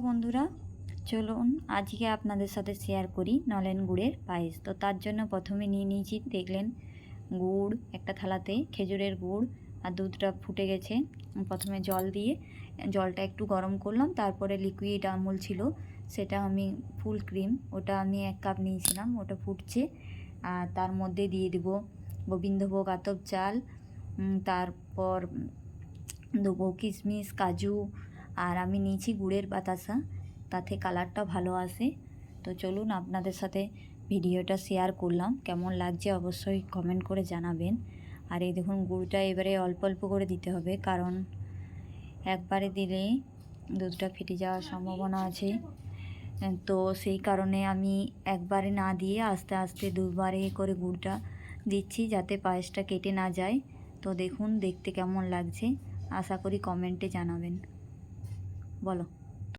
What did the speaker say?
বন্ধুরা, চলুন আজকে আপনাদের সাথে শেয়ার করি নলেন গুড়ের পায়েস। তো তার জন্য প্রথমে নিয়ে নিয়েছি, দেখলেন, গুড় একটা থালাতে, খেজুরের গুড় আর দুধটা ফুটে গেছে। প্রথমে জল দিয়ে জলটা একটু গরম করলাম, তারপরে লিকুইড আমুল ছিল, সেটা আমি ফুল ক্রিম, ওটা আমি 1 কাপ নিয়েছিলাম, ওটা ফুটছে। আর তার মধ্যে দিয়ে দেব গোবিন্দভোগ আতপ চাল, তারপর দেবো কিশমিশ, কাজু, আর আমি নিয়েছি গুড়ের বাতাসা, তাতে কালারটা ভালো আসে। তো চলুন আপনাদের সাথে ভিডিওটা শেয়ার করলাম, কেমন লাগছে অবশ্যই কমেন্ট করে জানাবেন। আর এই দেখুন, গুড়টা এবারে অল্প অল্প করে দিতে হবে, কারণ একবারে দিলে দুধটা ফেটে যাওয়ার সম্ভাবনা আছে। তো সেই কারণে আমি একবারে না দিয়ে আস্তে আস্তে দুবারে করে গুড়টা দিচ্ছি, যাতে পায়েসটা কেটে না যায়। তো দেখুন দেখতে কেমন লাগছে, আশা করি কমেন্টে জানাবেন। বলো।